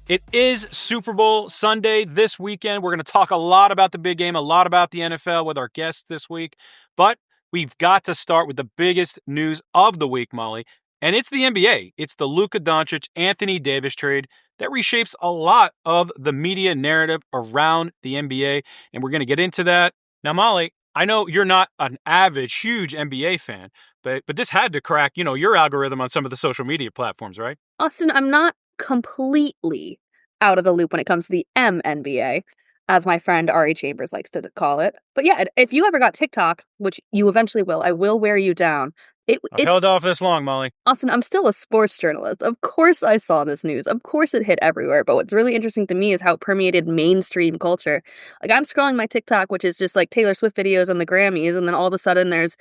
It is Super Bowl Sunday this weekend. We're going to talk a lot about the big game, a lot about the NFL with our guests this week. But we've got to start with the biggest news of the week, Molly. And it's the NBA. It's the Luka Doncic, Anthony Davis trade that reshapes a lot of the media narrative around the NBA. And we're going to get into that. Now, Molly, I know you're not an avid, huge NBA fan, but this had to crack, your algorithm on some of the social media platforms, right? Austin, I'm not completely out of the loop when it comes to the MNBA, as my friend Ari Chambers likes to call it. But yeah, if you ever got TikTok, which you eventually will, I will wear you down. I've It's held off this long, Molly. Austin, I'm still a sports journalist. Of course I saw this news. Of course it hit everywhere. But what's really interesting to me is how it permeated mainstream culture. Like, I'm scrolling my TikTok, which is just like Taylor Swift videos on the Grammys, and then all of a sudden there's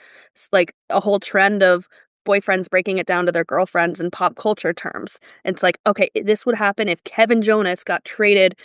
like a whole trend of boyfriends breaking it down to their girlfriends in pop culture terms. It's like, okay, this would happen if Kevin Jonas got traded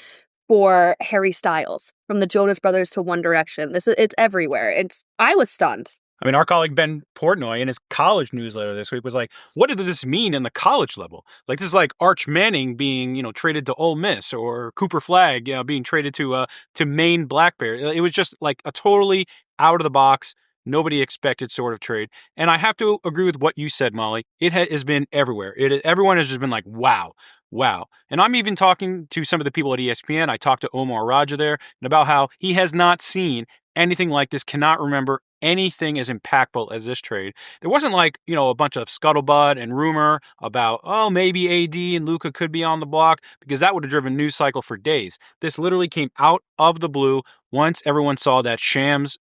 for Harry Styles, from the Jonas Brothers to One Direction. It's everywhere. I was stunned. I mean, our colleague Ben Portnoy in his college newsletter this week was like, what did this mean in the college level? Like, this is like Arch Manning being, traded to Ole Miss, or Cooper Flagg, being traded to Maine Black Bear. It was just like a totally out of the box, nobody expected sort of trade. And I have to agree with what you said, Molly. It has been everywhere. Everyone has just been like, wow. Wow. And I'm even talking to some of the people at ESPN. I talked to Omar Raja there and about how he has not seen anything like this, cannot remember anything as impactful as this trade. There wasn't like, a bunch of scuttlebutt and rumor about, oh, maybe AD and Luka could be on the block, because that would have driven news cycle for days. This literally came out of the blue once everyone saw that Shams,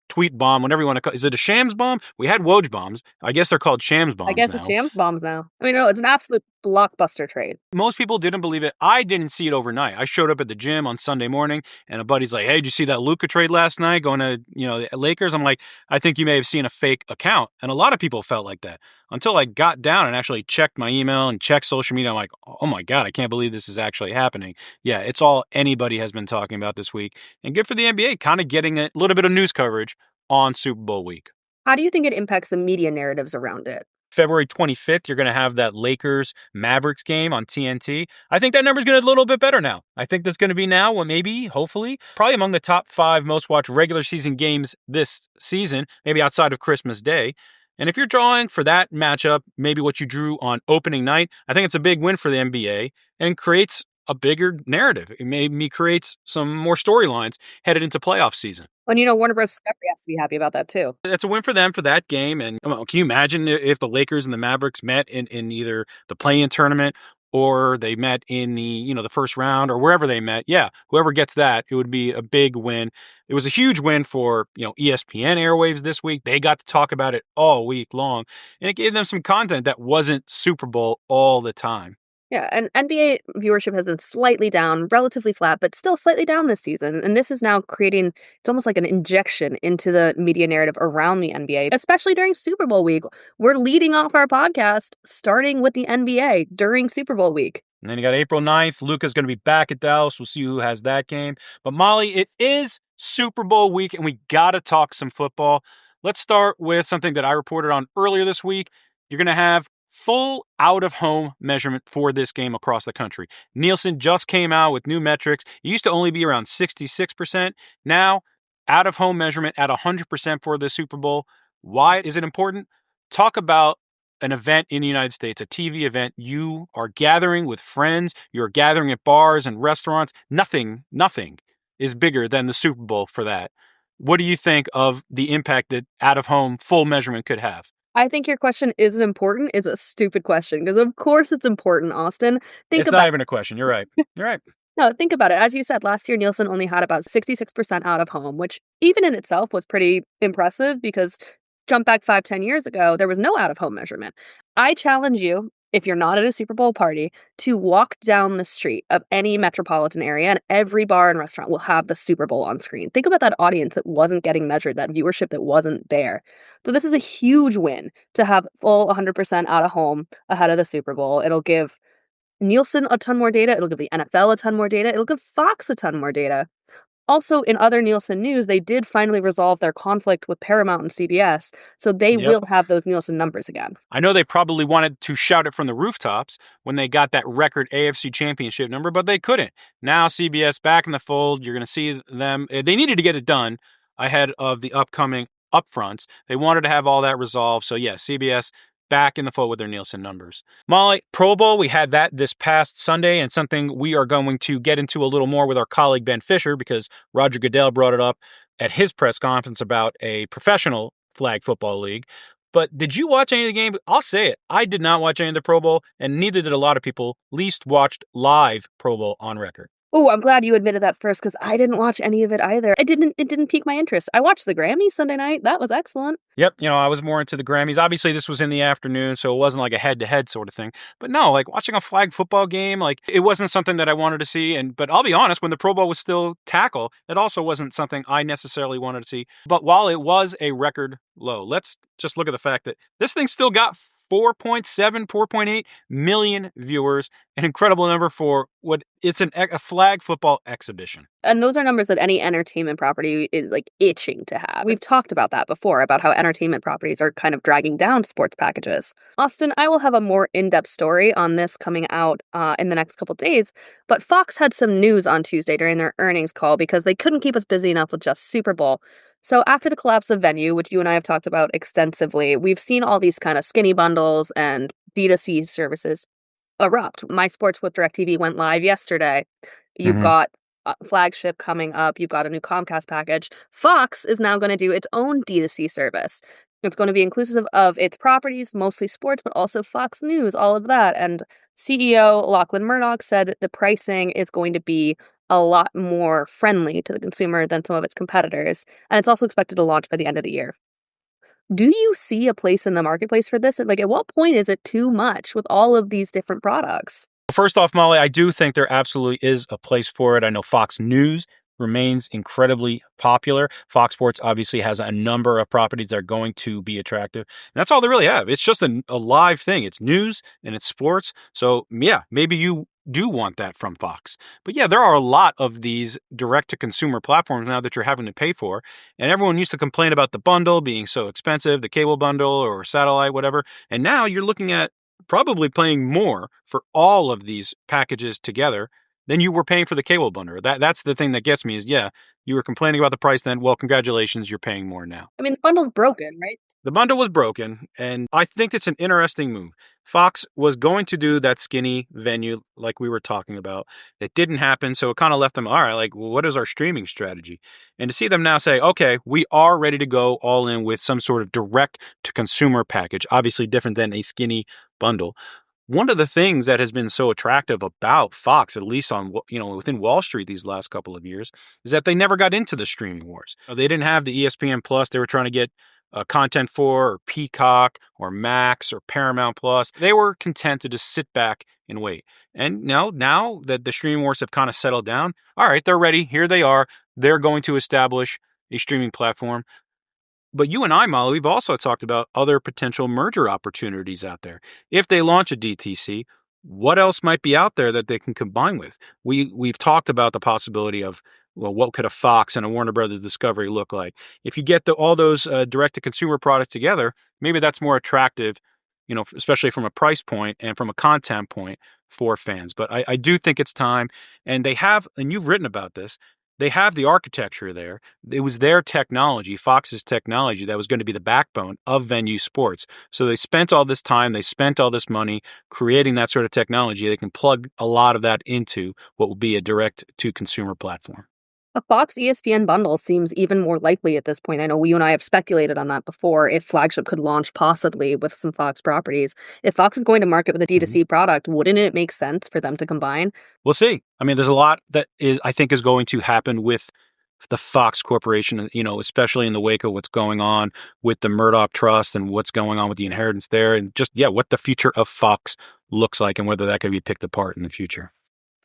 tweet bomb, whatever you want to call it. Is it a Shams bomb? We had Woj bombs. I guess they're called Shams bombs I guess it's now. Shams bombs now. I mean, no, it's an absolute blockbuster trade. Most people didn't believe it. I didn't see it overnight. I showed up at the gym on Sunday morning, and a buddy's like, hey, did you see that Luka trade last night going to, the Lakers? I'm like, I think you may have seen a fake account. And a lot of people felt like that until I got down and actually checked my email and checked social media. I'm like, oh my God, I can't believe this is actually happening. Yeah, it's all anybody has been talking about this week. And good for the NBA, kind of getting a little bit of news coverage on Super Bowl week. How do you think it impacts the media narratives around it? February 25th, you're going to have that Lakers-Mavericks game on TNT. I think that number's going to be a little bit better now. I think that's going to be now, well, maybe, hopefully, probably among the top 5 most watched regular season games this season, maybe outside of Christmas Day. And if you're drawing for that matchup, maybe what you drew on opening night, I think it's a big win for the NBA and creates a bigger narrative. It maybe creates some more storylines headed into playoff season. And Warner Bros. Discovery has to be happy about that too. That's a win for them for that game. And can you imagine if the Lakers and the Mavericks met in either the play-in tournament or they met in the first round or wherever they met? Yeah, whoever gets that, it would be a big win. It was a huge win for ESPN airwaves this week. They got to talk about it all week long, and it gave them some content that wasn't Super Bowl all the time. Yeah, and NBA viewership has been slightly down, relatively flat, but still slightly down this season. And this is now it's almost like an injection into the media narrative around the NBA, especially during Super Bowl week. We're leading off our podcast starting with the NBA during Super Bowl week. And then you got April 9th. Luka's going to be back at Dallas. We'll see who has that game. But Molly, it is Super Bowl week, and we got to talk some football. Let's start with something that I reported on earlier this week. You're going to have full out-of-home measurement for this game across the country. Nielsen just came out with new metrics. It used to only be around 66%. Now, out-of-home measurement at 100% for the Super Bowl. Why is it important? Talk about an event in the United States, a TV event. You are gathering with friends. You're gathering at bars and restaurants. Nothing is bigger than the Super Bowl for that. What do you think of the impact that out-of-home full measurement could have? I think your question is important is a stupid question, because of course it's important, Austin. It's not even a question. You're right. You're right. No, think about it. As you said, last year Nielsen only had about 66% out of home, which even in itself was pretty impressive, because jump back 5-10 years ago, there was no out of home measurement. I challenge you, if you're not at a Super Bowl party, to walk down the street of any metropolitan area, and every bar and restaurant will have the Super Bowl on screen. Think about that audience that wasn't getting measured, that viewership that wasn't there. So this is a huge win to have full 100% out of home ahead of the Super Bowl. It'll give Nielsen a ton more data. It'll give the NFL a ton more data. It'll give Fox a ton more data. Also, in other Nielsen news, they did finally resolve their conflict with Paramount and CBS, so they Yep. will have those Nielsen numbers again. I know they probably wanted to shout it from the rooftops when they got that record AFC championship number, but they couldn't. Now CBS back in the fold. You're going to see them. They needed to get it done ahead of the upcoming upfronts. They wanted to have all that resolved. So yeah, CBS back in the fold with their Nielsen numbers. Mollie, Pro Bowl, we had that this past Sunday, and something we are going to get into a little more with our colleague Ben Fisher because Roger Goodell brought it up at his press conference about a professional flag football league. But did you watch any of the game? I'll say it. I did not watch any of the Pro Bowl, and neither did a lot of people, least watched live Pro Bowl on record. Oh, I'm glad you admitted that first because I didn't watch any of it either. It didn't pique my interest. I watched the Grammys Sunday night. That was excellent. Yep, I was more into the Grammys. Obviously, this was in the afternoon, so it wasn't like a head-to-head sort of thing. But no, like watching a flag football game, like it wasn't something that I wanted to see. But I'll be honest, when the Pro Bowl was still tackle, it also wasn't something I necessarily wanted to see. But while it was a record low, let's just look at the fact that this thing still got 4.7, 4.8 million viewers, an incredible number for what it's a flag football exhibition. And those are numbers that any entertainment property is like itching to have. We've talked about that before, about how entertainment properties are kind of dragging down sports packages. Austin, I will have a more in-depth story on this coming out in the next couple days, but Fox had some news on Tuesday during their earnings call because they couldn't keep us busy enough with just Super Bowl. So after the collapse of Venue, which you and I have talked about extensively, we've seen all these kind of skinny bundles and D2C services erupt. My Sports with DirecTV went live yesterday. You've Mm-hmm. got Flagship coming up. You've got a new Comcast package. Fox is now going to do its own D2C service. It's going to be inclusive of its properties, mostly sports, but also Fox News, all of that. And CEO Lachlan Murdoch said the pricing is going to be a lot more friendly to the consumer than some of its competitors. And it's also expected to launch by the end of the year. Do you see a place in the marketplace for this? Like, at what point is it too much with all of these different products? First off, Molly, I do think there absolutely is a place for it. I know Fox News remains incredibly popular. Fox Sports obviously has a number of properties that are going to be attractive. And that's all they really have. It's just a live thing. It's news and it's sports. So, yeah, maybe you do want that from Fox. But yeah, there are a lot of these direct-to-consumer platforms now that you're having to pay for. And everyone used to complain about the bundle being so expensive, the cable bundle or satellite, whatever. And now you're looking at probably paying more for all of these packages together than you were paying for the cable bundle. That's the thing that gets me is, yeah, you were complaining about the price then. Well, congratulations, you're paying more now. I mean, the bundle's broken, right? The bundle was broken, and I think it's an interesting move. Fox was going to do that skinny Venue like we were talking about. It didn't happen, so it kind of left them, all right, like, well, what is our streaming strategy? And to see them now say, okay, we are ready to go all in with some sort of direct-to-consumer package, obviously different than a skinny bundle. One of the things that has been so attractive about Fox, at least on within Wall Street these last couple of years, is that they never got into the streaming wars. They didn't have the ESPN Plus. They were trying to get content for, or Peacock, or Max, or Paramount Plus. They were content to just sit back and wait. And now that the streaming wars have kind of settled down, all right, they're ready. Here they are. They're going to establish a streaming platform. But you and I, Molly, we've also talked about other potential merger opportunities out there. If they launch a DTC, what else might be out there that they can combine with? We've talked about the possibility of, well, what could a Fox and a Warner Brothers Discovery look like? If you get all those direct-to-consumer products together, maybe that's more attractive, especially from a price point and from a content point for fans. But I do think it's time, and you've written about this, they have the architecture there. It was their technology, Fox's technology, that was going to be the backbone of Venue Sports. So they spent all this time, they spent all this money creating that sort of technology. They can plug a lot of that into what will be a direct-to-consumer platform. A Fox ESPN bundle seems even more likely at this point. I know you and I have speculated on that before, if Flagship could launch possibly with some Fox properties. If Fox is going to market with a D2C product, wouldn't it make sense for them to combine? We'll see. I mean, there's a lot that I think is going to happen with the Fox Corporation, especially in the wake of what's going on with the Murdoch Trust and what's going on with the inheritance there, and just, what the future of Fox looks like and whether that could be picked apart in the future.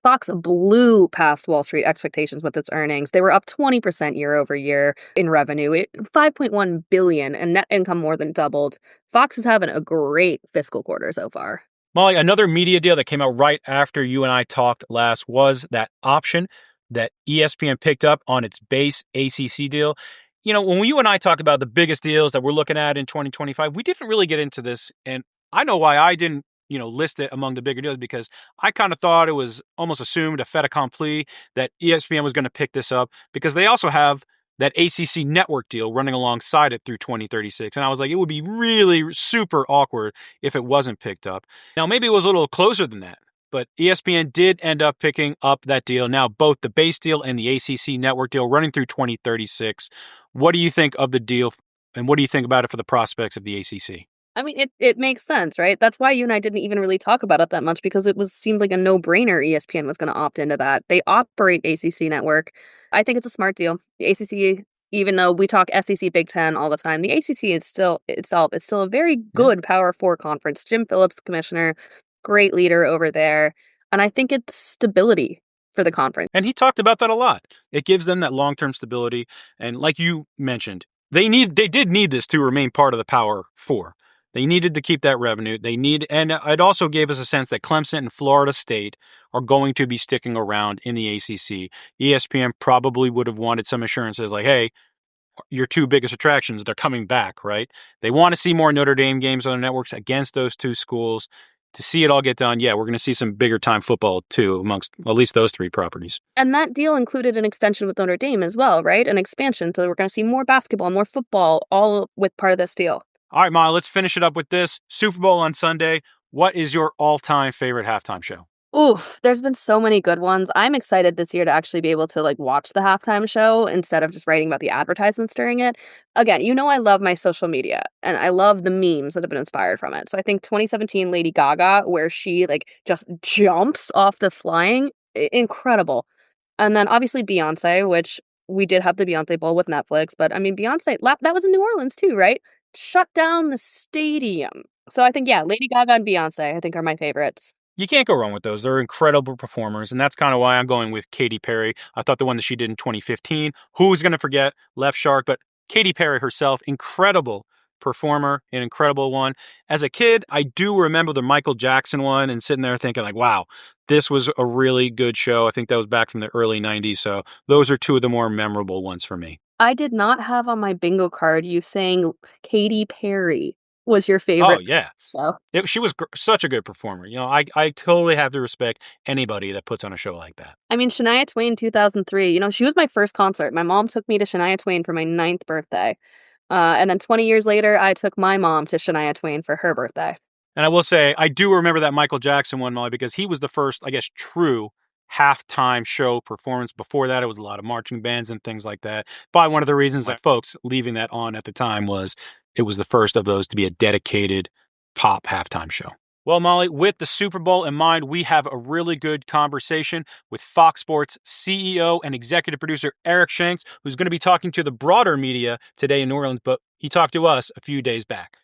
Fox blew past Wall Street expectations with its earnings. They were up 20% year over year in revenue, $5.1 billion, and net income more than doubled. Fox is having a great fiscal quarter so far. Molly, another media deal that came out right after you and I talked last was that option that ESPN picked up on its base ACC deal. When you and I talk about the biggest deals that we're looking at in 2025, we didn't really get into this. And I know why I didn't, list it among the bigger deals, because I kind of thought it was almost assumed, a fait accompli, that ESPN was going to pick this up, because they also have that ACC network deal running alongside it through 2036. And I was like, it would be really super awkward if it wasn't picked up. Now, maybe it was a little closer than that, but ESPN did end up picking up that deal. Now, both the base deal and the ACC network deal running through 2036. What do you think of the deal, and what do you think about it for the prospects of the ACC? I mean, it makes sense, right? That's why you and I didn't even really talk about it that much, because seemed like a no-brainer ESPN was going to opt into that. They operate ACC Network. I think it's a smart deal. The ACC, even though we talk SEC Big Ten all the time, the ACC is still a very Yeah. good Power Four conference. Jim Phillips, the commissioner, great leader over there, and I think it's stability for the conference. And he talked about that a lot. It gives them that long-term stability. And like you mentioned, they did need this to remain part of the Power Four. They needed to keep that revenue. And it also gave us a sense that Clemson and Florida State are going to be sticking around in the ACC. ESPN probably would have wanted some assurances like, hey, your two biggest attractions, they're coming back, right? They want to see more Notre Dame games on the networks against those two schools. To see it all get done, yeah, we're going to see some bigger time football too amongst at least those three properties. And that deal included an extension with Notre Dame as well, right? An expansion. So we're going to see more basketball, more football, all with part of this deal. All right, Molly, let's finish it up with this. Super Bowl on Sunday. What is your all-time favorite halftime show? Oof, there's been so many good ones. I'm excited this year to actually be able to watch the halftime show instead of just writing about the advertisements during it. Again, I love my social media and I love the memes that have been inspired from it. So I think 2017 Lady Gaga, where she just jumps off the flying, incredible. And then obviously Beyonce, which we did have the Beyonce Bowl with Netflix, but I mean Beyonce, that was in New Orleans too, right? Shut down the stadium. So I think, yeah, Lady Gaga and Beyonce, I think, are my favorites. You can't go wrong with those. They're incredible performers, and that's kind of why I'm going with Katy Perry. I thought the one that she did in 2015, who's going to forget Left Shark, but Katy Perry herself, incredible performer, an incredible one. As a kid, I do remember the Michael Jackson one and sitting there thinking wow, this was a really good show. I think that was back from the early 90s, so those are two of the more memorable ones for me. I did not have on my bingo card you saying Katy Perry was your Oh, favorite yeah. show. She was such a good performer. I totally have to respect anybody that puts on a show like that. I mean, Shania Twain, 2003, she was my first concert. My mom took me to Shania Twain for my 9th birthday. And then 20 years later, I took my mom to Shania Twain for her birthday. And I will say, I do remember that Michael Jackson one, Molly, because he was the first, I guess, true halftime show performance. Before that, it was a lot of marching bands and things like that. Probably one of the reasons that folks leaving that on at the time was it was the first of those to be a dedicated pop halftime show. Well, Molly, with the Super Bowl in mind, we have a really good conversation with Fox Sports CEO and executive producer Eric Shanks, who's going to be talking to the broader media today in New Orleans, but he talked to us a few days back.